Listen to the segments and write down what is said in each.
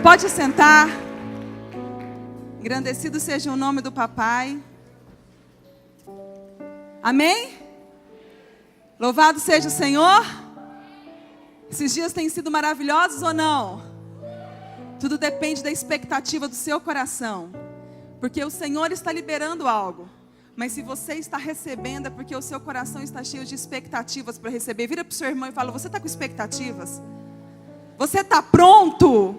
Pode sentar. Engrandecido seja o nome do papai. Amém? Louvado seja o Senhor. Esses dias têm sido maravilhosos ou não? Tudo depende da expectativa do seu coração. Porque o Senhor está liberando algo. Mas se você está recebendo, é porque o seu coração está cheio de expectativas para receber. Vira para o seu irmão e fala: você está com expectativas? Você está pronto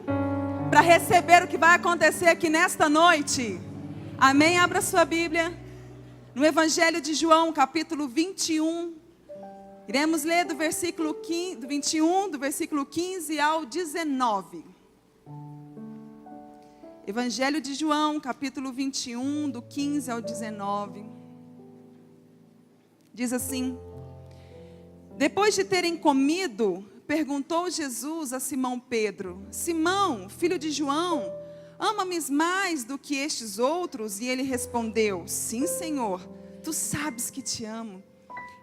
para receber o que vai acontecer aqui nesta noite? Amém? Abra sua Bíblia. No Evangelho de João, capítulo 21. Iremos ler do versículo 15, do 21, do versículo 15 ao 19. Evangelho de João, capítulo 21, do 15 ao 19. Diz assim: depois de terem comido, perguntou Jesus a Simão Pedro: Simão, filho de João, ama-me mais do que estes outros? E ele respondeu: sim, Senhor, tu sabes que te amo.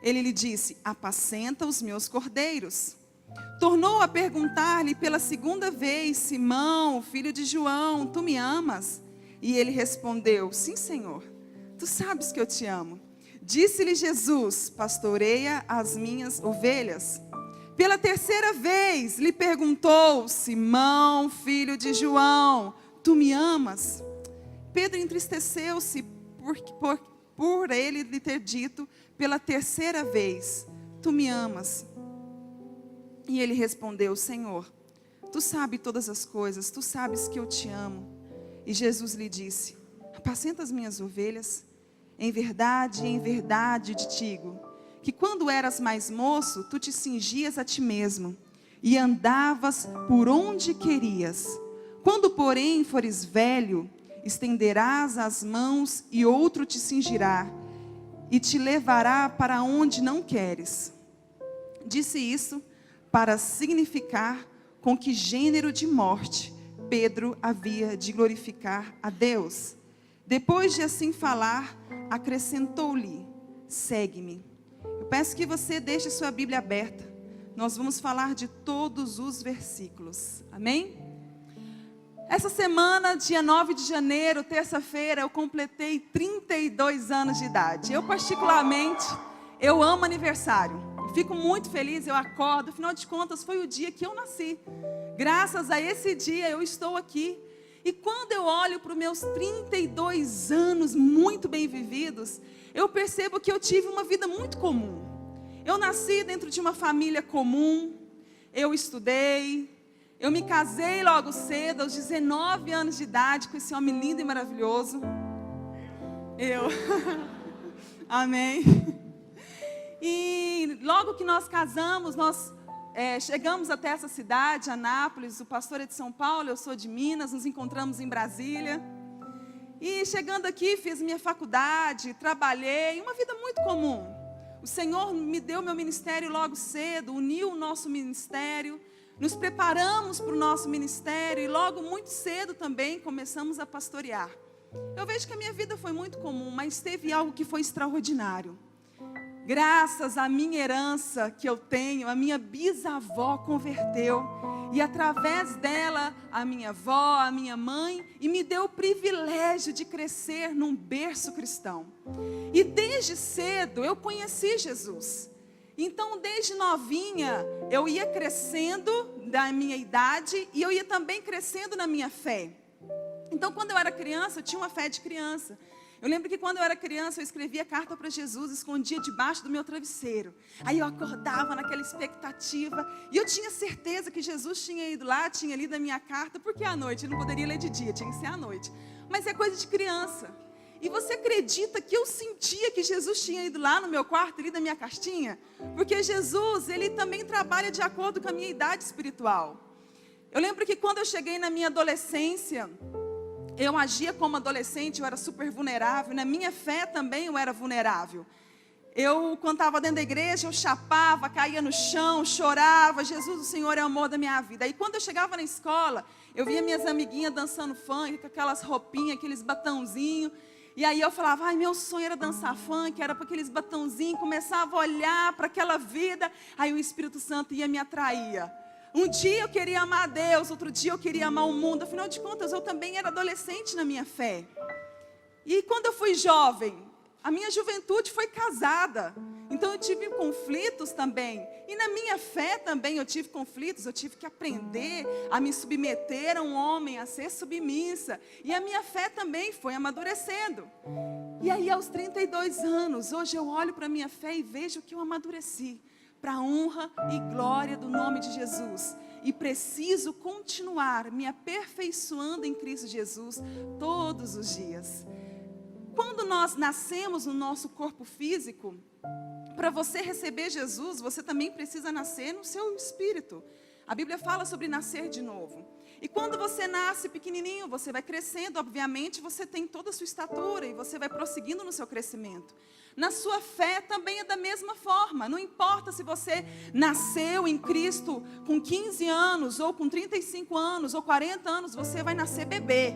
Ele lhe disse: apacenta os meus cordeiros. Tornou a perguntar-lhe pela segunda vez: Simão, filho de João, tu me amas? E ele respondeu: sim, Senhor, tu sabes que eu te amo. Disse-lhe Jesus: pastoreia as minhas ovelhas. Pela terceira vez lhe perguntou: Simão, filho de João, tu me amas? Pedro entristeceu-se por ele lhe ter dito pela terceira vez: tu me amas? E ele respondeu: Senhor, tu sabes todas as coisas, tu sabes que eu te amo. E Jesus lhe disse: apacenta as minhas ovelhas. Em verdade te digo, que quando eras mais moço, tu te cingias a ti mesmo, e andavas por onde querias. Quando, porém, fores velho, estenderás as mãos, e outro te cingirá, e te levará para onde não queres. Disse isso para significar com que gênero de morte Pedro havia de glorificar a Deus. Depois de assim falar, acrescentou-lhe: segue-me. Eu peço que você deixe sua Bíblia aberta. Nós vamos falar de todos os versículos. Amém? Essa semana, dia 9 de janeiro, terça-feira, eu completei 32 anos de idade. Eu particularmente, eu amo aniversário. Fico muito feliz, eu acordo. Afinal de contas, foi o dia que eu nasci. Graças a esse dia, eu estou aqui. E quando eu olho para os meus 32 anos muito bem vividos, eu percebo que eu tive uma vida muito comum. Eu nasci dentro de uma família comum, eu estudei, eu me casei logo cedo, aos 19 anos de idade, com esse homem lindo e maravilhoso. Amém. E logo que nós casamos, nós chegamos até essa cidade, Anápolis. O pastor é de São Paulo, eu sou de Minas, nos encontramos em Brasília. E chegando aqui, fiz minha faculdade, trabalhei, uma vida muito comum. O Senhor me deu meu ministério logo cedo, uniu o nosso ministério, nos preparamos para o nosso ministério e logo muito cedo também começamos a pastorear. Eu vejo que a minha vida foi muito comum, mas teve algo que foi extraordinário. Graças à minha herança que eu tenho, a minha bisavó converteu. E através dela, a minha avó, a minha mãe, e me deu o privilégio de crescer num berço cristão. E desde cedo eu conheci Jesus. Então desde novinha eu ia crescendo da minha idade e eu ia também crescendo na minha fé. Então quando eu era criança, eu tinha uma fé de criança. Eu lembro que quando eu era criança, eu escrevia carta para Jesus, escondia debaixo do meu travesseiro. Aí eu acordava naquela expectativa, e eu tinha certeza que Jesus tinha ido lá, tinha lido a minha carta, porque à noite, eu não poderia ler de dia, tinha que ser à noite. Mas é coisa de criança. E você acredita que eu sentia que Jesus tinha ido lá no meu quarto e lido a minha cartinha? Porque Jesus, ele também trabalha de acordo com a minha idade espiritual. Eu lembro que quando eu cheguei na minha adolescência, eu agia como adolescente, eu era super vulnerável. Na minha fé também eu era vulnerável. Quando estava dentro da igreja, eu chapava, caía no chão, chorava. Jesus, o Senhor é o amor da minha vida. E quando eu chegava na escola, eu via minhas amiguinhas dançando funk, com aquelas roupinhas, aqueles batãozinhos. E aí eu falava: ai, meu sonho era dançar funk, era para aqueles batãozinhos. Começava a olhar para aquela vida. Aí o Espírito Santo ia me atrair. Um dia eu queria amar a Deus, outro dia eu queria amar o mundo. Afinal de contas, eu também era adolescente na minha fé. E quando eu fui jovem, a minha juventude foi casada. Então eu tive conflitos também. E na minha fé também eu tive conflitos. Eu tive que aprender a me submeter a um homem, a ser submissa. E a minha fé também foi amadurecendo. E aí aos 32 anos, hoje eu olho para a minha fé e vejo que eu amadureci. Para a honra e glória do nome de Jesus. E preciso continuar me aperfeiçoando em Cristo Jesus todos os dias. Quando nós nascemos no nosso corpo físico, para você receber Jesus, você também precisa nascer no seu espírito. A Bíblia fala sobre nascer de novo. E quando você nasce pequenininho, você vai crescendo, obviamente você tem toda a sua estatura e você vai prosseguindo no seu crescimento. Na sua fé também é da mesma forma. Não importa se você nasceu em Cristo com 15 anos, ou com 35 anos, ou 40 anos, você vai nascer bebê.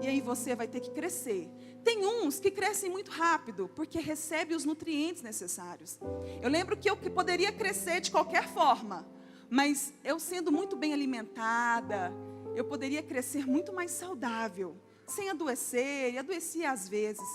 E aí você vai ter que crescer. Tem uns que crescem muito rápido, porque recebem os nutrientes necessários. Eu lembro que eu poderia crescer de qualquer forma, mas eu sendo muito bem alimentada, eu poderia crescer muito mais saudável, sem adoecer, e adoecia às vezes.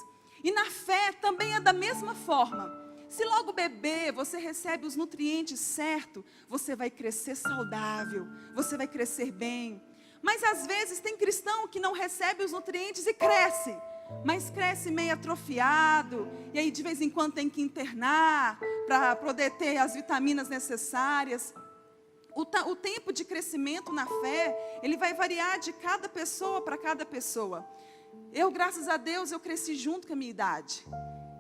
E na fé também é da mesma forma. Se logo bebê você recebe os nutrientes certos, você vai crescer saudável, você vai crescer bem. Mas às vezes tem cristão que não recebe os nutrientes e cresce. Mas cresce meio atrofiado, e aí de vez em quando tem que internar para poder ter as vitaminas necessárias. O tempo de crescimento na fé, ele vai variar de cada pessoa para cada pessoa. Eu, graças a Deus, eu cresci junto com a minha idade.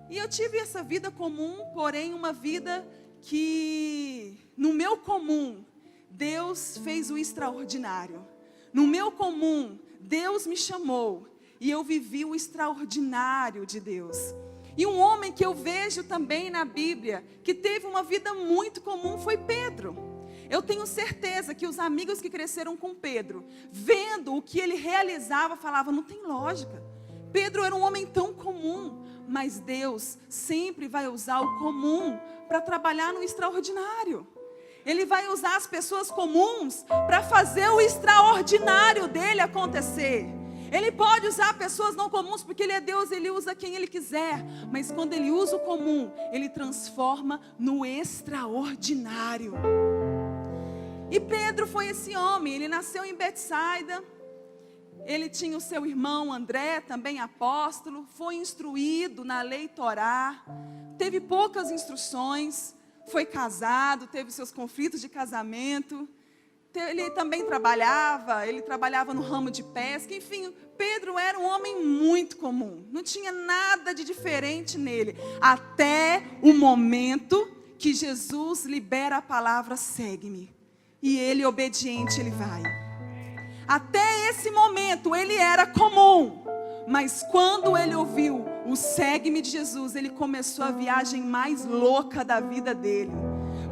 E eu tive essa vida comum, porém uma vida que, no meu comum, Deus fez o extraordinário. No meu comum, Deus me chamou. E eu vivi o extraordinário de Deus. E um homem que eu vejo também na Bíblia, que teve uma vida muito comum, foi Pedro. Eu tenho certeza que os amigos que cresceram com Pedro, vendo o que ele realizava, falavam, não tem lógica. Pedro era um homem tão comum, mas Deus sempre vai usar o comum para trabalhar no extraordinário. Ele vai usar as pessoas comuns para fazer o extraordinário dele acontecer. Ele pode usar pessoas não comuns, porque Ele é Deus, Ele usa quem Ele quiser. Mas quando Ele usa o comum, Ele transforma no extraordinário. E Pedro foi esse homem, ele nasceu em Betsaida. Ele tinha o seu irmão André, também apóstolo. Foi instruído na lei Torá. Teve poucas instruções. Foi casado, teve seus conflitos de casamento. Ele também trabalhava no ramo de pesca. Enfim, Pedro era um homem muito comum. Não tinha nada de diferente nele. Até o momento que Jesus libera a palavra, segue-me. E ele, obediente, ele vai. Até esse momento, ele era comum. Mas quando ele ouviu o segue-me de Jesus, ele começou a viagem mais louca da vida dele.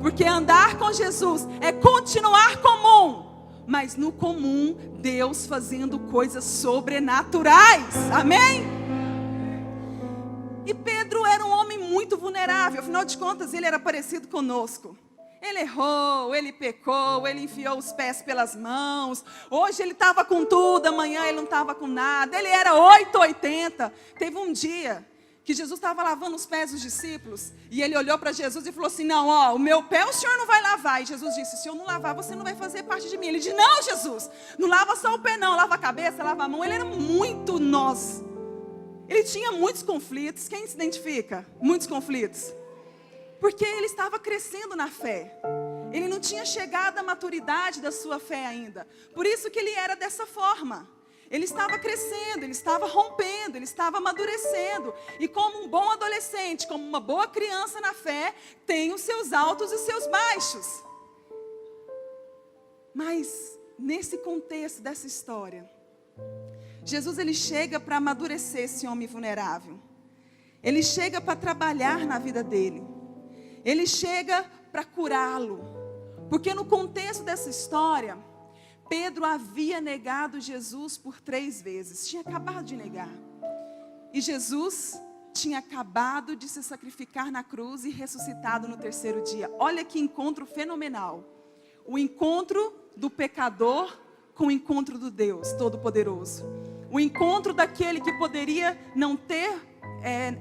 Porque andar com Jesus é continuar comum, mas no comum, Deus fazendo coisas sobrenaturais. Amém? E Pedro era um homem muito vulnerável, afinal de contas, ele era parecido conosco. Ele errou, ele pecou, ele enfiou os pés pelas mãos. Hoje ele estava com tudo, amanhã ele não estava com nada. Ele era 880. Teve um dia que Jesus estava lavando os pés dos discípulos, e ele olhou para Jesus e falou assim, não, ó, o meu pé o senhor não vai lavar. E Jesus disse, se eu não lavar, você não vai fazer parte de mim. Ele disse, não, Jesus, não lava só o pé não, lava a cabeça, lava a mão. Ele era muito nós. Ele tinha muitos conflitos. Quem se identifica? Muitos conflitos. Porque ele estava crescendo na fé. Ele não tinha chegado à maturidade da sua fé ainda. Por isso que ele era dessa forma. Ele estava crescendo, ele estava rompendo, ele estava amadurecendo. E como um bom adolescente, como uma boa criança na fé, tem os seus altos e os seus baixos. Mas, nesse contexto dessa história, Jesus ele chega para amadurecer esse homem vulnerável. Ele chega para trabalhar na vida dele. Ele chega para curá-lo. Porque no contexto dessa história, Pedro havia negado Jesus por 3 vezes. Tinha acabado de negar. E Jesus tinha acabado de se sacrificar na cruz e ressuscitado no 3º dia. Olha que encontro fenomenal. O encontro do pecador com o encontro do Deus Todo-Poderoso. O encontro daquele que poderia não ter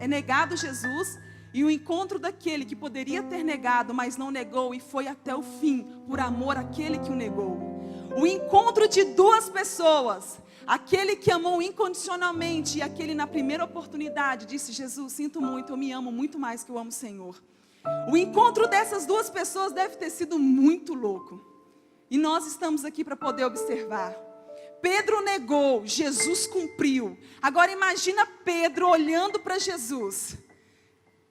negado Jesus, e o encontro daquele que poderia ter negado, mas não negou e foi até o fim, por amor àquele que o negou. O encontro de duas pessoas, aquele que amou incondicionalmente e aquele na primeira oportunidade disse: Jesus, sinto muito, eu me amo muito mais que eu amo o Senhor. O encontro dessas duas pessoas deve ter sido muito louco. E nós estamos aqui para poder observar. Pedro negou, Jesus cumpriu. Agora imagina Pedro olhando para Jesus.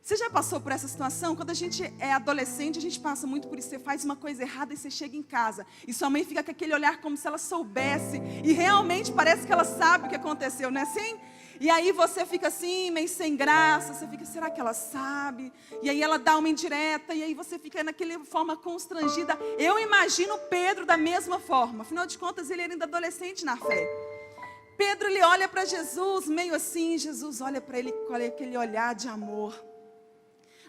Você já passou por essa situação? Quando a gente é adolescente, a gente passa muito por isso. Você faz uma coisa errada e você chega em casa. E sua mãe fica com aquele olhar como se ela soubesse. E realmente parece que ela sabe o que aconteceu, não é assim? E aí você fica assim, meio sem graça. Você fica, será que ela sabe? E aí ela dá uma indireta. E aí você fica naquela forma constrangida. Eu imagino Pedro da mesma forma. Afinal de contas, ele era ainda adolescente na fé. Pedro, ele olha para Jesus meio assim. Jesus olha para ele com aquele olhar de amor.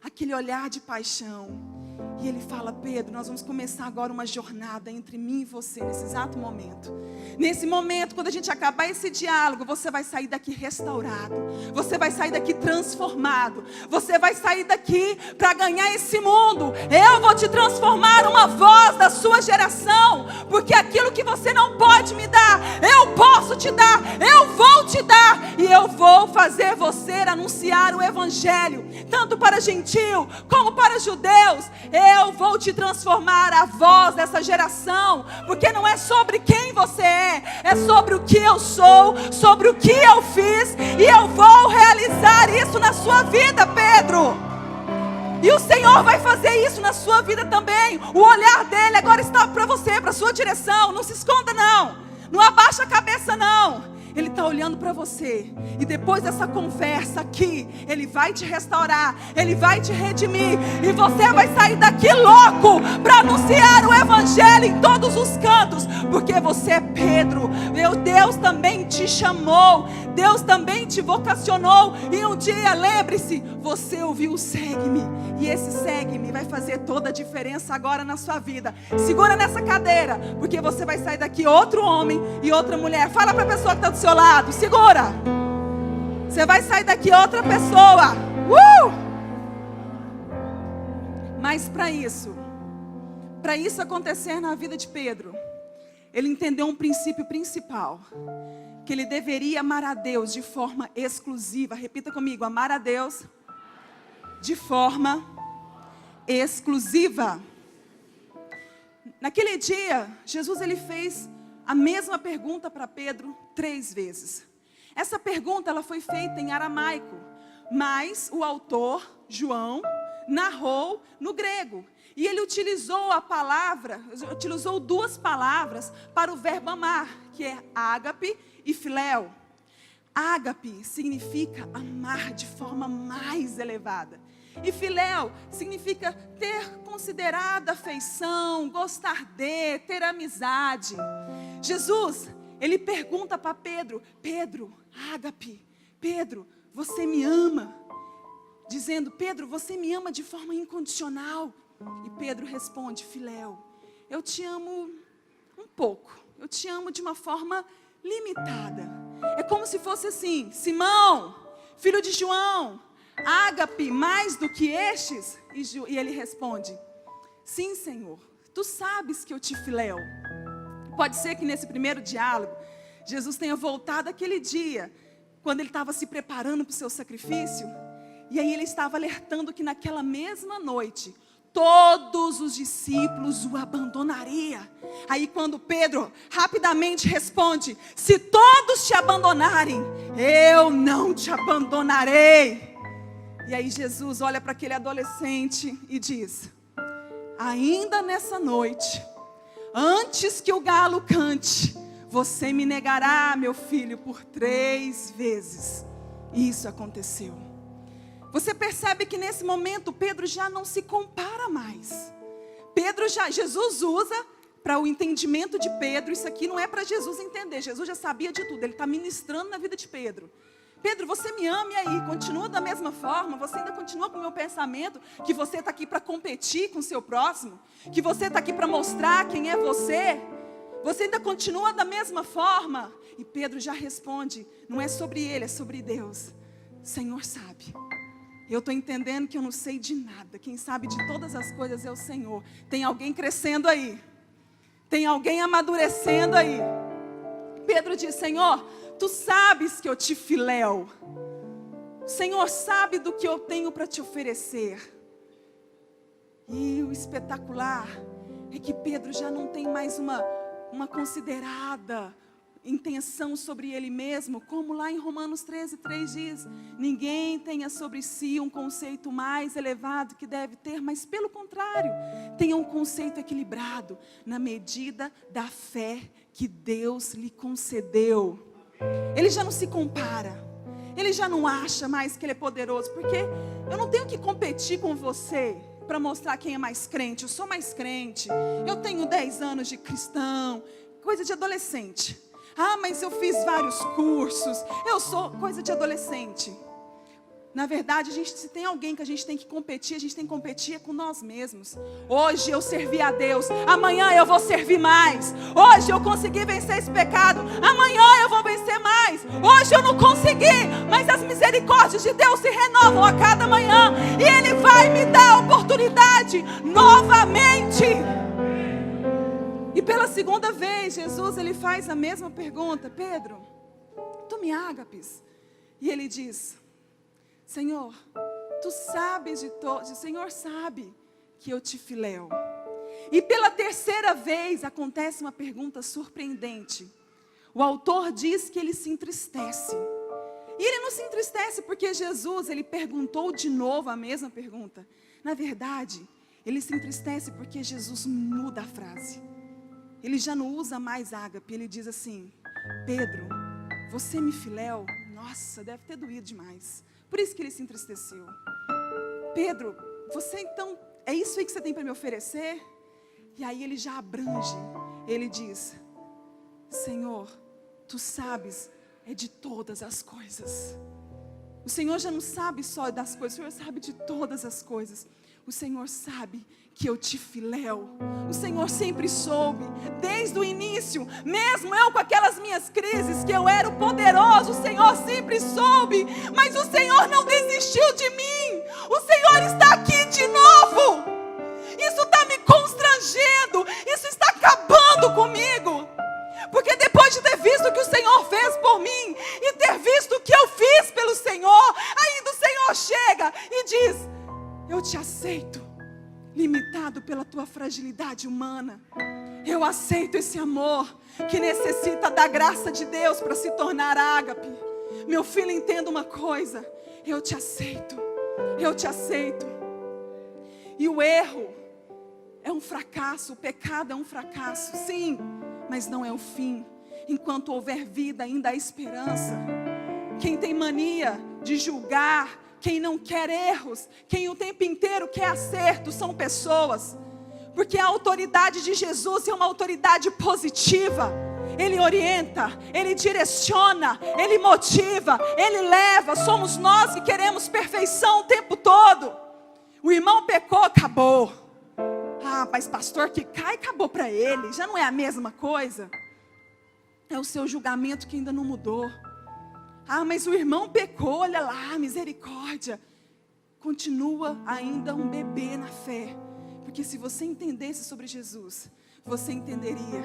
Aquele olhar de paixão. E ele fala: Pedro, nós vamos começar agora uma jornada entre mim e você, nesse exato momento. Nesse momento, quando a gente acabar esse diálogo, você vai sair daqui restaurado. Você vai sair daqui transformado. Você vai sair daqui para ganhar esse mundo. Eu vou te transformar uma voz da sua geração. Porque aquilo que você não pode me dar, eu posso te dar. Eu vou te dar. E eu vou fazer você anunciar o evangelho, tanto para gentil como para judeus. Eu vou te transformar a voz dessa geração. Porque não é sobre quem você é sobre o que eu sou, sobre o que eu fiz. E eu vou realizar isso na sua vida, Pedro. E o Senhor vai fazer isso na sua vida também. O olhar dele agora está para você, para a sua direção. Não se esconda não, não abaixa a cabeça não. Ele está olhando para você. E depois dessa conversa aqui, Ele vai te restaurar. Ele vai te redimir. E você vai sair daqui louco para anunciar o evangelho em todos os cantos. Porque você é Pedro. Deus também te chamou. Deus também te vocacionou. E um dia, lembre-se, você ouviu o segue-me. E esse segue-me vai fazer toda a diferença agora na sua vida. Segura nessa cadeira, porque você vai sair daqui outro homem e outra mulher. Fala para a pessoa que está do seu lado, segura. Você vai sair daqui outra pessoa. Mas para isso acontecer na vida de Pedro, ele entendeu um princípio principal. Que ele deveria amar a Deus de forma exclusiva. Repita comigo: amar a Deus de forma exclusiva. Naquele dia, Jesus ele fez a mesma pergunta para Pedro 3 vezes. Essa pergunta ela foi feita em aramaico, mas o autor, João, narrou no grego. E ele utilizou duas palavras para o verbo amar, que é ágape e filéu. Ágape significa amar de forma mais elevada. E filéu significa ter considerado afeição, gostar de, ter amizade. Jesus, ele pergunta para Pedro: Pedro, ágape, Pedro, você me ama? Dizendo: Pedro, você me ama de forma incondicional? E Pedro responde: filéu, eu te amo um pouco. Eu te amo de uma forma limitada. É como se fosse assim: Simão, filho de João, ágape mais do que estes? E ele responde: sim, Senhor, tu sabes que eu te filéu. Pode ser que nesse primeiro diálogo Jesus tenha voltado aquele dia, quando ele estava se preparando para o seu sacrifício. E aí ele estava alertando que naquela mesma noite todos os discípulos o abandonariam. Aí quando Pedro rapidamente responde: se todos te abandonarem, eu não te abandonarei. E aí Jesus olha para aquele adolescente e diz: ainda nessa noite, antes que o galo cante, você me negará, meu filho, por 3 vezes. E isso aconteceu. Você percebe que nesse momento Pedro já não se compara mais. Jesus usa para o entendimento de Pedro. Isso aqui não é para Jesus entender. Jesus já sabia de tudo. Ele está ministrando na vida de Pedro. Pedro, você me ama, e aí? Continua da mesma forma? Você ainda continua com o meu pensamento que você está aqui para competir com o seu próximo? Que você está aqui para mostrar quem é você? Você ainda continua da mesma forma? E Pedro já responde, não é sobre ele, é sobre Deus. Senhor sabe. Eu estou entendendo que eu não sei de nada. Quem sabe de todas as coisas é o Senhor. Tem alguém crescendo aí. Tem alguém amadurecendo aí. Pedro diz, Senhor, Tu sabes que eu te filéu. O Senhor sabe do que eu tenho para te oferecer. E o espetacular é que Pedro já não tem mais uma considerada intenção sobre ele mesmo, como lá em Romanos 13:3 diz, ninguém tenha sobre si um conceito mais elevado que deve ter, mas pelo contrário, tenha um conceito equilibrado, na medida da fé que Deus lhe concedeu. Ele já não se compara, ele já não acha mais que ele é poderoso, porque eu não tenho que competir com você para mostrar quem é mais crente. Eu sou mais crente, eu tenho 10 anos de cristão, coisa de adolescente. Ah, mas eu fiz vários cursos, eu sou coisa de adolescente. Na verdade, se tem alguém que a gente tem que competir, a gente tem que competir com nós mesmos. Hoje eu servi a Deus, amanhã eu vou servir mais. Hoje eu consegui vencer esse pecado, amanhã eu vou vencer mais. Hoje eu não consegui, mas as misericórdias de Deus se renovam a cada manhã. E Ele vai me dar a oportunidade novamente. E pela segunda vez, Jesus, ele faz a mesma pergunta. Pedro, tu me ágapes? E ele diz, Senhor, tu sabes de todos, o Senhor sabe que eu te filéu. E pela terceira vez, acontece uma pergunta surpreendente. O autor diz que ele se entristece. E ele não se entristece porque Jesus, ele perguntou de novo a mesma pergunta. Na verdade, ele se entristece porque Jesus muda a frase. Ele já não usa mais ágape, ele diz assim, Pedro, você me filéu? Nossa, deve ter doído demais. Por isso que ele se entristeceu. Pedro, você então, é isso aí que você tem para me oferecer? E aí ele já abrange, ele diz, Senhor, tu sabes é de todas as coisas. O Senhor já não sabe só das coisas, o Senhor sabe de todas as coisas. O Senhor sabe que eu te filéu. O Senhor sempre soube, desde o início, mesmo eu com aquelas minhas crises, que eu era o poderoso, o Senhor sempre soube, mas o Senhor não desistiu de mim. O Senhor está aqui de novo. Isso está me constrangendo, isso está acabando comigo, porque depois de ter visto o que o Senhor fez por mim, e ter visto o que eu fiz pelo Senhor, ainda o Senhor chega e diz, eu te aceito, limitado pela tua fragilidade humana. Eu aceito esse amor que necessita da graça de Deus para se tornar ágape. Meu filho, entenda uma coisa, eu te aceito, eu te aceito. E o erro é um fracasso, o pecado é um fracasso, sim, mas não é o fim. Enquanto houver vida, ainda há esperança. Quem tem mania de julgar, quem não quer erros, quem o tempo inteiro quer acerto, são pessoas. Porque a autoridade de Jesus é uma autoridade positiva. Ele orienta, Ele direciona, Ele motiva, Ele leva. Somos nós que queremos perfeição o tempo todo. O irmão pecou, acabou. Ah, mas pastor que cai, acabou para ele. Já não é a mesma coisa. É o seu julgamento que ainda não mudou. Ah, mas o irmão pecou, olha lá, misericórdia. Continua ainda um bebê na fé. Porque se você entendesse sobre Jesus, você entenderia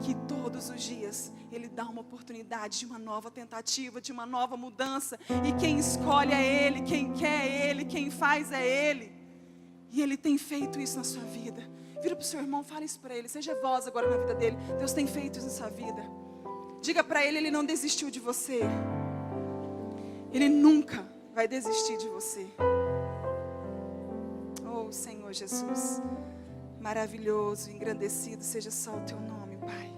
que todos os dias Ele dá uma oportunidade de uma nova tentativa, de uma nova mudança. E quem escolhe é Ele, quem quer é Ele, quem faz é Ele. E Ele tem feito isso na sua vida. Vira para o seu irmão, fala isso para ele. Seja voz agora na vida dele. Deus tem feito isso na sua vida. Diga para ele, Ele não desistiu de você. Ele nunca vai desistir de você. Oh Senhor Jesus, maravilhoso, engrandecido seja só o teu nome, Pai.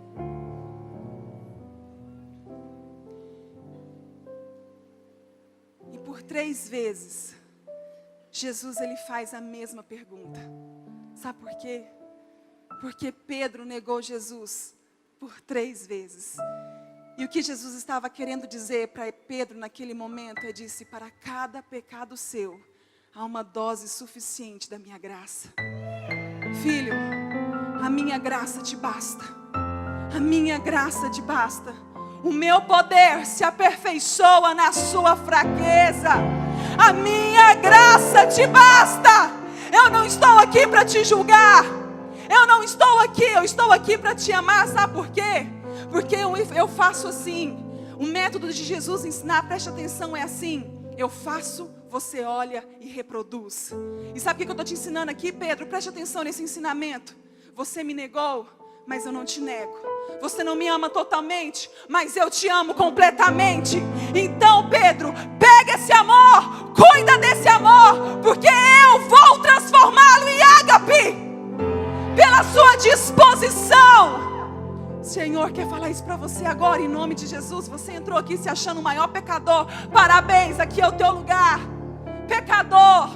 E por 3 vezes, Jesus ele faz a mesma pergunta. Sabe por quê? Porque Pedro negou Jesus por 3 vezes. E o que Jesus estava querendo dizer para Pedro naquele momento é: disse, para cada pecado seu, há uma dose suficiente da minha graça. Filho, a minha graça te basta. A minha graça te basta. O meu poder se aperfeiçoa na sua fraqueza. A minha graça te basta. Eu não estou aqui para te julgar. Eu estou aqui para te amar. Sabe por quê? Porque eu faço assim. O método de Jesus ensinar, preste atenção, é assim. Eu faço, você olha e reproduz. E sabe o que eu estou te ensinando aqui, Pedro? Preste atenção nesse ensinamento. Você me negou, mas eu não te nego. Você não me ama totalmente, mas eu te amo completamente. Então, Pedro, pega esse amor, cuida desse amor, porque eu vou transformá-lo em ágape, pela sua disposição. O Senhor quer falar isso para você agora, em nome de Jesus. Você entrou aqui se achando o maior pecador. Parabéns, aqui é o teu lugar. Pecador.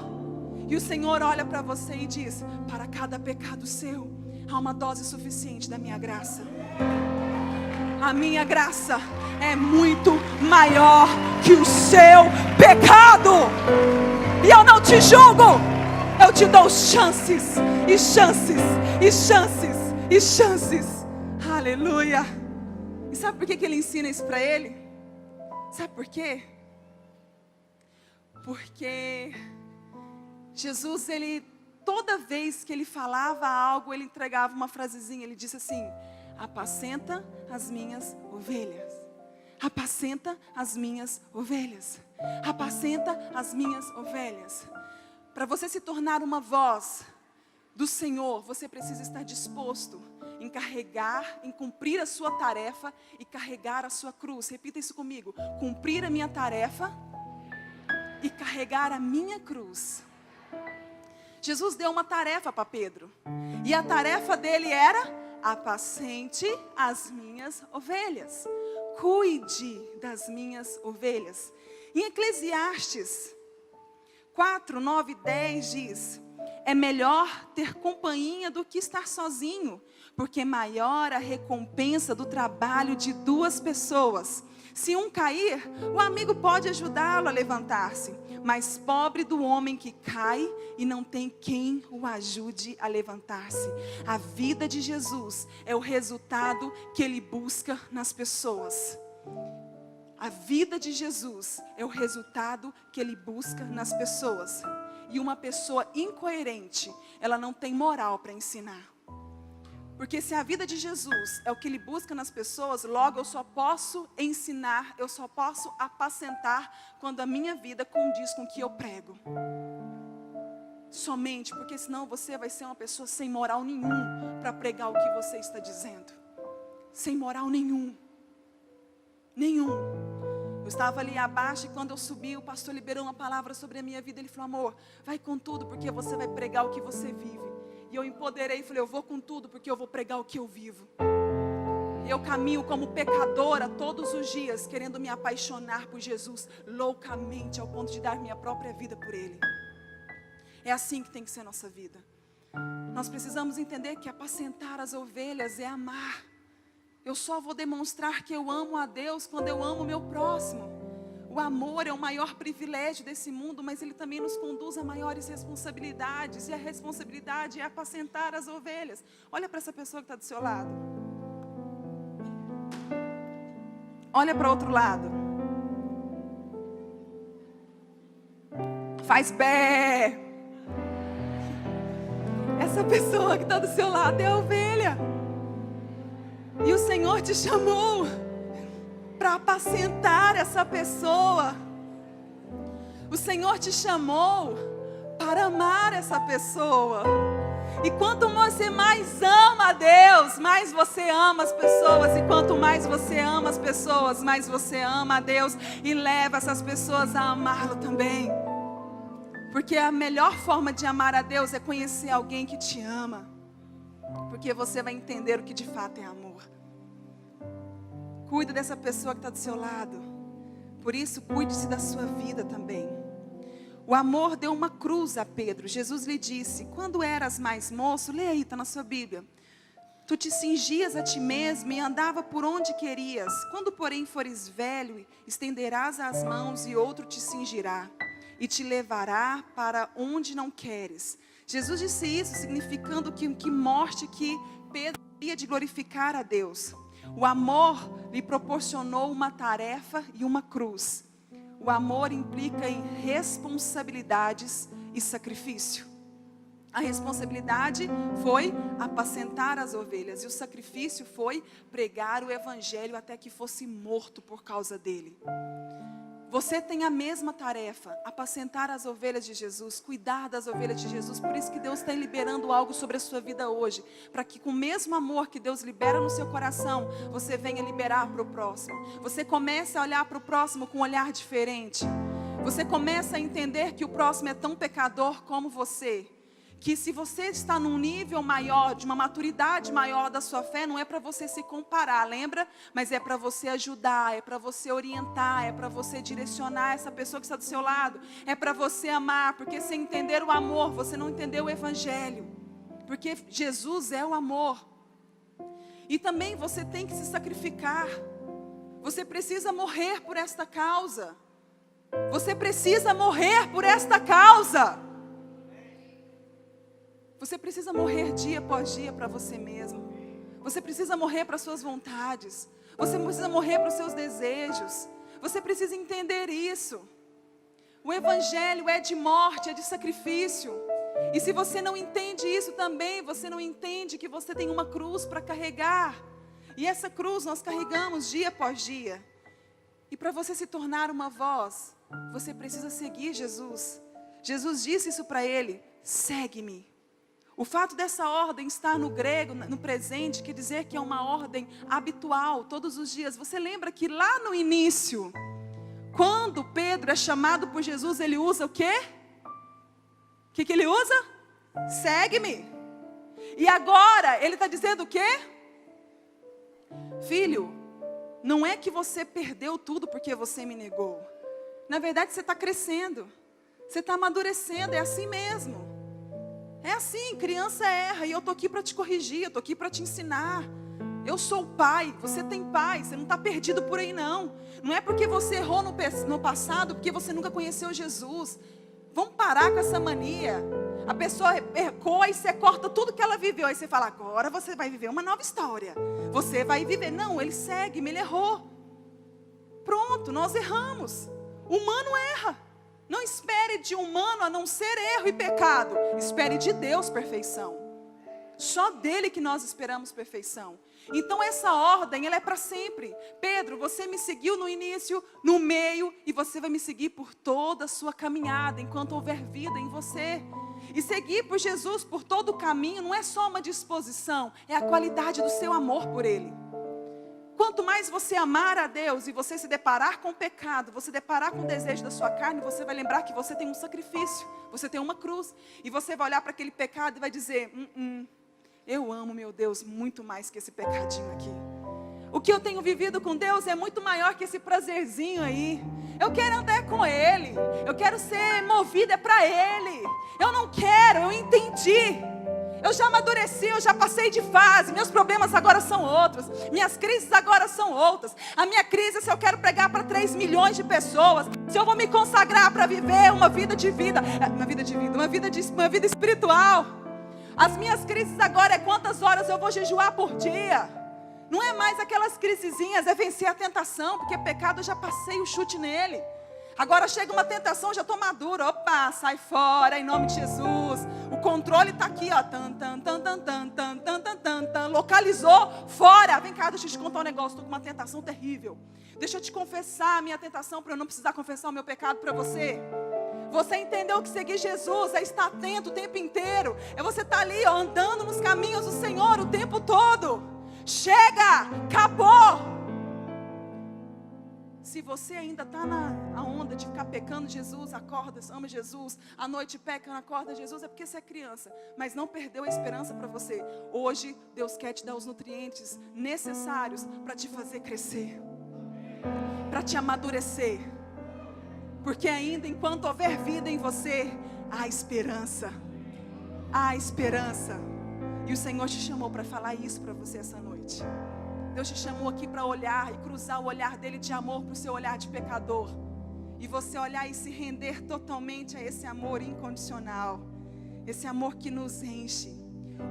E o Senhor olha para você e diz: para cada pecado seu, há uma dose suficiente da minha graça. A minha graça é muito maior que o seu pecado. E eu não te julgo. Eu te dou chances, e chances, e chances, e chances. Aleluia. E sabe por que ele ensina isso para ele? Sabe por quê? Porque Jesus, toda vez que ele falava algo, ele entregava uma frasezinha. Ele disse assim: apacenta as minhas ovelhas. Apacenta as minhas ovelhas. Apacenta as minhas ovelhas. Para você se tornar uma voz do Senhor, você precisa estar disposto em carregar, em cumprir a sua tarefa e carregar a sua cruz. Repita isso comigo: cumprir a minha tarefa e carregar a minha cruz. Jesus deu uma tarefa para Pedro, e a tarefa dele era: apacente as minhas ovelhas, cuide das minhas ovelhas. Em Eclesiastes 4, 9 e 10 diz: é melhor ter companhia do que estar sozinho, porque maior a recompensa do trabalho de duas pessoas. Se um cair, o amigo pode ajudá-lo a levantar-se, mas pobre do homem que cai e não tem quem o ajude a levantar-se. A vida de Jesus é o resultado que ele busca nas pessoas. A vida de Jesus é o resultado que ele busca nas pessoas. E uma pessoa incoerente, ela não tem moral para ensinar. Porque se a vida de Jesus é o que ele busca nas pessoas, logo eu só posso ensinar, eu só posso apacentar quando a minha vida condiz com o que eu prego. Somente, porque senão você vai ser uma pessoa sem moral nenhum para pregar o que você está dizendo. Sem moral nenhum. Nenhum. Eu estava ali abaixo e quando eu subi, o pastor liberou uma palavra sobre a minha vida. Ele falou: amor, vai com tudo porque você vai pregar o que você vive. E eu empoderei e falei: eu vou com tudo porque eu vou pregar o que eu vivo. E eu caminho como pecadora todos os dias, querendo me apaixonar por Jesus loucamente, ao ponto de dar minha própria vida por Ele. É assim que tem que ser a nossa vida. Nós precisamos entender que apacentar as ovelhas é amar. Eu só vou demonstrar que eu amo a Deus quando eu amo o meu próximo. O amor é o maior privilégio desse mundo, mas ele também nos conduz a maiores responsabilidades. E a responsabilidade é apacentar as ovelhas. Olha para essa pessoa que está do seu lado. Olha para o outro lado. Faz bé. Essa pessoa que está do seu lado é a ovelha. E o Senhor te chamou para apacentar essa pessoa. O Senhor te chamou para amar essa pessoa. E quanto você mais ama a Deus, mais você ama as pessoas. E quanto mais você ama as pessoas, mais você ama a Deus e leva essas pessoas a amá-lo também. Porque a melhor forma de amar a Deus é conhecer alguém que te ama. Porque você vai entender o que de fato é amor. Cuida dessa pessoa que está do seu lado. Por isso, cuide-se da sua vida também. O amor deu uma cruz a Pedro. Jesus lhe disse: quando eras mais moço, lê aí, está na sua Bíblia. Tu te cingias a ti mesmo e andava por onde querias. Quando, porém, fores velho, estenderás as mãos e outro te cingirá e te levará para onde não queres. Jesus disse isso, significando que morte que Pedro teria de glorificar a Deus. O amor lhe proporcionou uma tarefa e uma cruz. O amor implica em responsabilidades e sacrifício. A responsabilidade foi apacentar as ovelhas e o sacrifício foi pregar o evangelho até que fosse morto por causa dele. Você tem a mesma tarefa, apacentar as ovelhas de Jesus, cuidar das ovelhas de Jesus. Por isso que Deus está liberando algo sobre a sua vida hoje, para que com o mesmo amor que Deus libera no seu coração, você venha liberar para o próximo. Você comece a olhar para o próximo com um olhar diferente. Você começa a entender que o próximo é tão pecador como você. Que se você está num nível maior, de uma maturidade maior da sua fé, não é para você se comparar, lembra? Mas é para você ajudar, é para você orientar, é para você direcionar essa pessoa que está do seu lado. É para você amar, porque sem entender o amor, você não entendeu o evangelho. Porque Jesus é o amor. E também você tem que se sacrificar. Você precisa morrer por esta causa. Você precisa morrer por esta causa. Você precisa morrer dia após dia para você mesmo. Você precisa morrer para as suas vontades. Você precisa morrer para os seus desejos. Você precisa entender isso. O evangelho é de morte, é de sacrifício. E se você não entende isso também, você não entende que você tem uma cruz para carregar. E essa cruz nós carregamos dia após dia. E para você se tornar uma voz, você precisa seguir Jesus. Jesus disse isso para ele: segue-me. O fato dessa ordem estar no grego, no presente, quer dizer que é uma ordem habitual, todos os dias. Você lembra que lá no início, quando Pedro é chamado por Jesus, ele usa o quê? O que ele usa? Segue-me. E agora, ele está dizendo o quê? Filho, não é que você perdeu tudo porque você me negou. Na verdade, você está crescendo. Você está amadurecendo, é assim mesmo. É assim, criança erra e eu estou aqui para te corrigir, eu estou aqui para te ensinar. Eu sou o pai, você tem pai, você não está perdido por aí não. Não é porque você errou no passado, porque você nunca conheceu Jesus. Vamos parar com essa mania. A pessoa errou e você corta tudo que ela viveu. Aí você fala, agora você vai viver uma nova história. Você vai viver. Não, ele segue, ele errou. Pronto, nós erramos. O humano erra. Não espere de humano a não ser erro e pecado. Espere de Deus perfeição. Só dele que nós esperamos perfeição. Então essa ordem, ela é para sempre. Pedro, você me seguiu no início, no meio, e você vai me seguir por toda a sua caminhada, enquanto houver vida em você. E seguir por Jesus por todo o caminho não é só uma disposição, é a qualidade do seu amor por Ele. Quanto mais você amar a Deus e você se deparar com o pecado, você deparar com o desejo da sua carne, você vai lembrar que você tem um sacrifício, você tem uma cruz. E você vai olhar para aquele pecado e vai dizer, eu amo meu Deus muito mais que esse pecadinho aqui. O que eu tenho vivido com Deus é muito maior que esse prazerzinho aí. Eu quero andar com Ele, eu quero ser movida para Ele. Eu não quero, eu entendi. Eu já amadureci, eu já passei de fase. Meus problemas agora são outros. Minhas crises agora são outras. A minha crise é se eu quero pregar para 3 milhões de pessoas. Se eu vou me consagrar para viver uma vida espiritual. As minhas crises agora é quantas horas eu vou jejuar por dia. Não é mais aquelas crisezinhas, é vencer a tentação. Porque pecado eu já passei o chute nele. Agora chega uma tentação, eu já estou madura. Opa, sai fora em nome de Jesus. O controle está aqui, ó. Localizou, fora. Vem cá, deixa eu te contar um negócio. Estou com uma tentação terrível. Deixa eu te confessar a minha tentação para eu não precisar confessar o meu pecado para você. Você entendeu que seguir Jesus é estar atento o tempo inteiro. É você estar ali, ó, andando nos caminhos do Senhor o tempo todo. Chega, acabou. Se você ainda está na onda de ficar pecando, Jesus, acorda, ama Jesus. À noite peca, acorda, Jesus, é porque você é criança. Mas não perdeu a esperança para você. Hoje, Deus quer te dar os nutrientes necessários para te fazer crescer. Para te amadurecer. Porque ainda enquanto houver vida em você, há esperança. Há esperança. E o Senhor te chamou para falar isso para você essa noite. Deus te chamou aqui para olhar e cruzar o olhar dele de amor para o seu olhar de pecador. E você olhar e se render totalmente a esse amor incondicional. Esse amor que nos enche.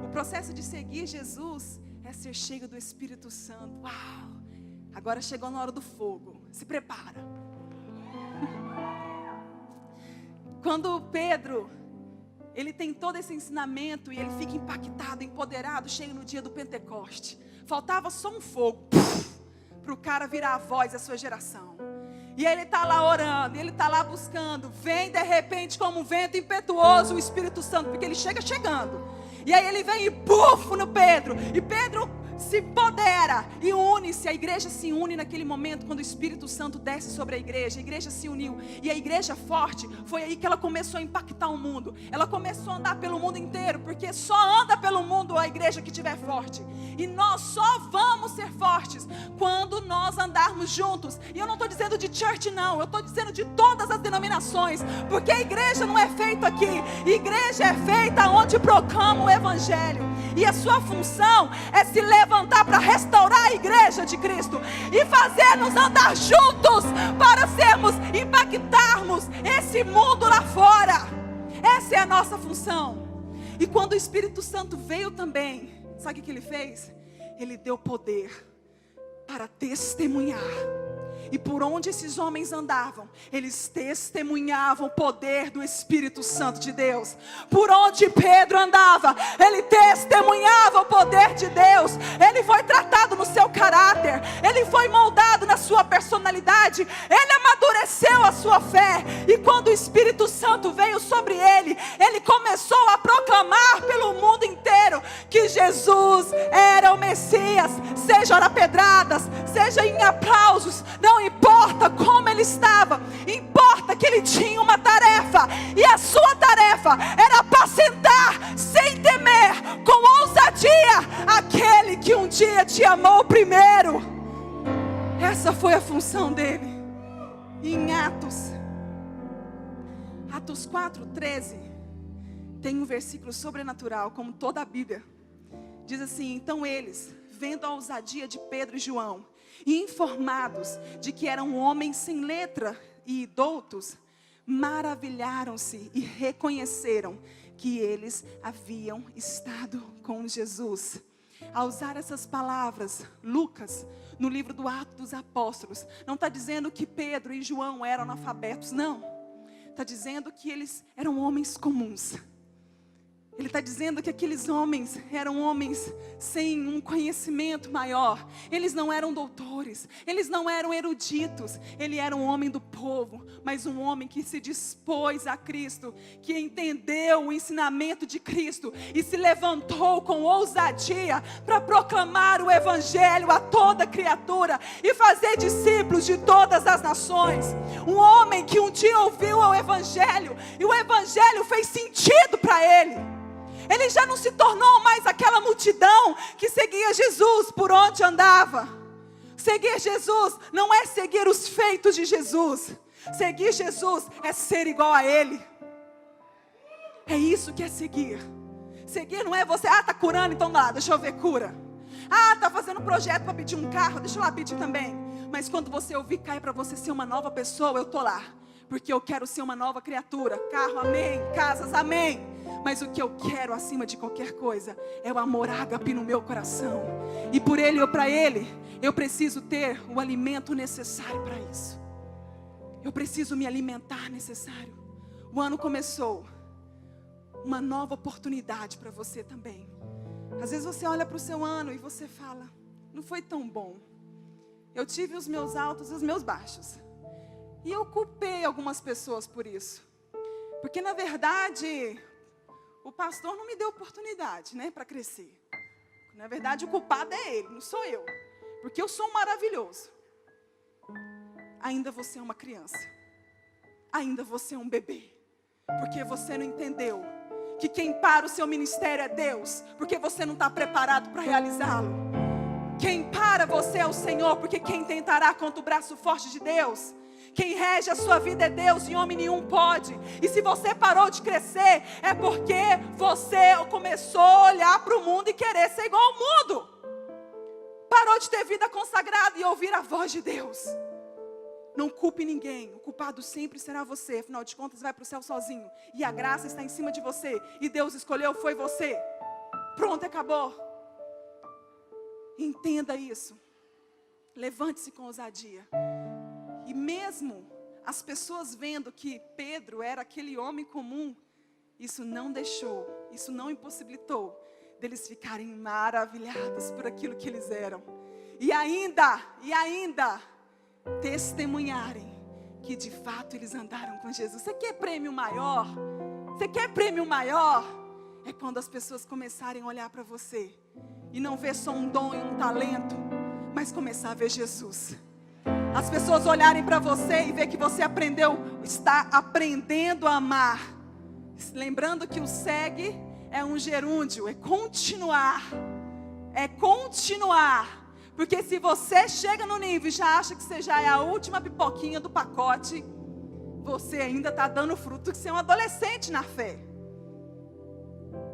O processo de seguir Jesus é ser cheio do Espírito Santo. Uau! Agora chegou na hora do fogo. Se prepara. Quando Pedro, ele tem todo esse ensinamento e ele fica impactado, empoderado, cheio no dia do Pentecoste. Faltava só um fogo para o cara virar a voz da sua geração. E ele está lá orando, ele está lá buscando. Vem de repente como um vento impetuoso o Espírito Santo, porque ele chega chegando. E aí ele vem e bufo no Pedro. E Pedro se empodera e une-se. A igreja se une naquele momento quando o Espírito Santo desce sobre a igreja se uniu. E a igreja forte, foi aí que ela começou a impactar o mundo. Ela começou a andar pelo mundo inteiro, porque só anda pelo mundo a igreja que estiver forte. E nós só vamos ser fortes quando nós andarmos juntos. E eu não estou dizendo de church não, eu estou dizendo de todas as denominações. Porque a igreja não é feita aqui, igreja é feita onde proclama o Evangelho. E a sua função é se levantar para restaurar a igreja de Cristo e fazer-nos andar juntos para impactarmos esse mundo lá fora. Essa é a nossa função. E quando o Espírito Santo veio também, sabe o que ele fez? Ele deu poder para testemunhar. E por onde esses homens andavam, eles testemunhavam o poder do Espírito Santo de Deus. Por onde Pedro andava, ele testemunhava o poder de Deus. Ele foi tratado no seu caráter, ele foi moldado na sua personalidade, ele amadureceu a sua fé. E quando o Espírito Santo veio sobre ele, ele começou a proclamar pelo mundo inteiro que Jesus era o Messias. Seja ora pedradas, seja em aplausos, não importa como ele estava, importa que ele tinha uma tarefa, e a sua tarefa era apacentar sem temer, com ousadia, aquele que um dia te amou primeiro. Essa foi a função dele. E em Atos 4:13, tem um versículo sobrenatural, como toda a Bíblia. Diz assim: então eles, vendo a ousadia de Pedro e João, e informados de que eram homens sem letra e doutos, maravilharam-se e reconheceram que eles haviam estado com Jesus. Ao usar essas palavras, Lucas, no livro do Atos dos Apóstolos, não está dizendo que Pedro e João eram analfabetos, não. Está dizendo que eles eram homens comuns. Ele está dizendo que aqueles homens eram homens sem um conhecimento maior. Eles não eram doutores, eles não eram eruditos. Ele era um homem do povo, mas um homem que se dispôs a Cristo, que entendeu o ensinamento de Cristo e se levantou com ousadia para proclamar o Evangelho a toda criatura e fazer discípulos de todas as nações. Um homem que um dia ouviu o Evangelho e o Evangelho fez sentido para ele. Ele já não se tornou mais aquela multidão que seguia Jesus por onde andava. Seguir Jesus não é seguir os feitos de Jesus. Seguir Jesus é ser igual a Ele. É isso que é seguir. Seguir não é você, está curando, então lá, deixa eu ver, cura. Está fazendo um projeto para pedir um carro, deixa eu lá pedir também. Mas quando você ouvir cair para você ser uma nova pessoa, eu estou lá. Porque eu quero ser uma nova criatura. Carro, amém. Casas, amém. Mas o que eu quero acima de qualquer coisa é o amor ágape no meu coração. E por ele ou para ele, eu preciso ter o alimento necessário para isso. Eu preciso me alimentar necessário. O ano começou. Uma nova oportunidade para você também. Às vezes você olha para o seu ano e você fala: não foi tão bom. Eu tive os meus altos e os meus baixos. E eu culpei algumas pessoas por isso. Porque na verdade, o pastor não me deu oportunidade, né, para crescer. Na verdade, o culpado é ele, não sou eu. Porque eu sou um maravilhoso. Ainda você é uma criança. Ainda você é um bebê. Porque você não entendeu que quem para o seu ministério é Deus. Porque você não está preparado para realizá-lo. Quem para você é o Senhor. Porque quem tentará contra o braço forte de Deus? Quem rege a sua vida é Deus e homem nenhum pode. E se você parou de crescer, é porque você começou a olhar para o mundo e querer ser igual ao mundo. Parou de ter vida consagrada e ouvir a voz de Deus. Não culpe ninguém, o culpado sempre será você. Afinal de contas, vai para o céu sozinho. E a graça está em cima de você. E Deus escolheu, foi você. Pronto, acabou. Entenda isso. Levante-se com ousadia. E mesmo as pessoas vendo que Pedro era aquele homem comum, isso não deixou, isso não impossibilitou deles ficarem maravilhados por aquilo que eles eram. E ainda testemunharem que de fato eles andaram com Jesus. Você quer prêmio maior? Você quer prêmio maior? É quando as pessoas começarem a olhar para você e não ver só um dom e um talento, mas começar a ver Jesus. As pessoas olharem para você e ver que você está aprendendo a amar. Lembrando que o segue é um gerúndio, é continuar. É continuar. Porque se você chega no nível e já acha que você já é a última pipoquinha do pacote, você ainda está dando fruto de ser um adolescente na fé.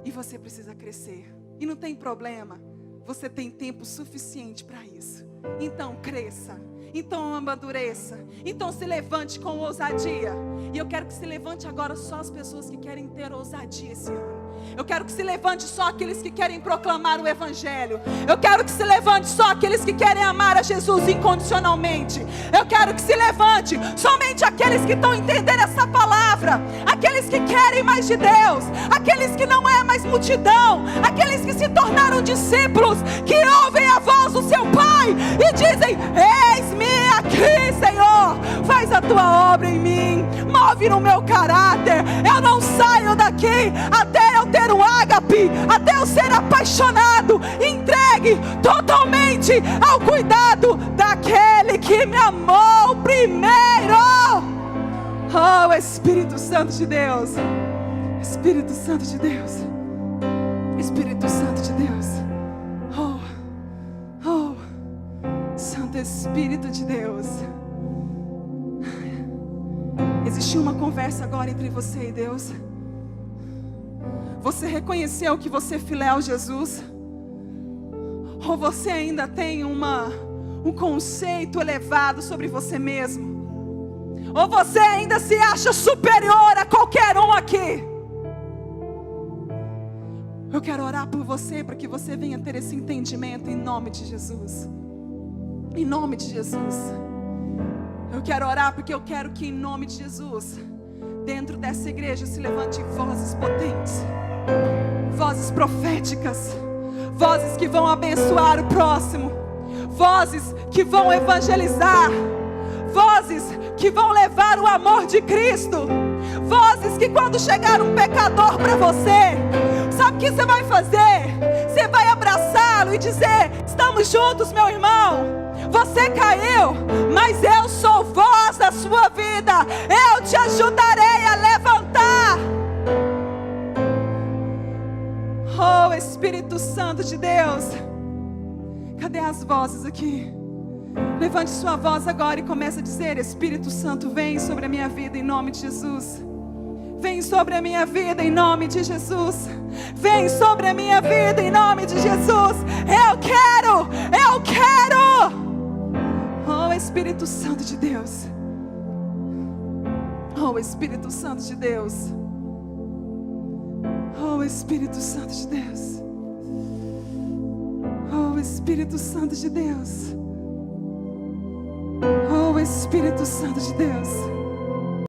E você precisa crescer. E não tem problema, você tem tempo suficiente para isso. Então cresça, então amadureça, então se levante com ousadia. E eu quero que se levante agora só as pessoas que querem ter ousadia esse ano. Eu quero que se levante só aqueles que querem proclamar o Evangelho. Eu quero que se levante só aqueles que querem amar a Jesus incondicionalmente. Eu quero que se levante somente aqueles que estão entendendo essa palavra. Aqueles que querem mais de Deus. Aqueles que não é mais multidão. Aqueles que se tornaram discípulos, que ouvem a voz do seu Pai e dizem: eis-me aqui, Senhor, faz a tua obra em mim, move no meu caráter. Eu não saio daqui até eu ter um ágape, até eu ser apaixonado, entregue totalmente ao cuidado daquele que me amou primeiro. Oh, Espírito Santo de Deus, Espírito Santo de Deus, Espírito Santo de Deus, Santo Espírito de Deus. Existiu uma conversa agora entre você e Deus. Você reconheceu que você é fiel a Jesus? Ou você ainda tem um conceito elevado sobre você mesmo? Ou você ainda se acha superior a qualquer um aqui? Eu quero orar por você, para que você venha ter esse entendimento em nome de Jesus. Em nome de Jesus. Eu quero orar porque eu quero que em nome de Jesus, dentro dessa igreja se levante vozes potentes, vozes proféticas, vozes que vão abençoar o próximo, vozes que vão evangelizar, vozes que vão levar o amor de Cristo, vozes que quando chegar um pecador para você, sabe o que você vai fazer? Você vai abraçá-lo e dizer: estamos juntos, meu irmão. Você caiu, mas eu sou voz da sua vida. Eu te ajudarei a levantar. Oh, Espírito Santo de Deus, cadê as vozes aqui? Levante sua voz agora e comece a dizer: Espírito Santo, vem sobre a minha vida em nome de Jesus. Vem sobre a minha vida em nome de Jesus. Vem sobre a minha vida em nome de Jesus. Eu quero. Oh, Espírito Santo de Deus. Oh, Espírito Santo de Deus. Oh, Espírito Santo de Deus. Oh, Espírito Santo de Deus. Oh, Espírito Santo de Deus.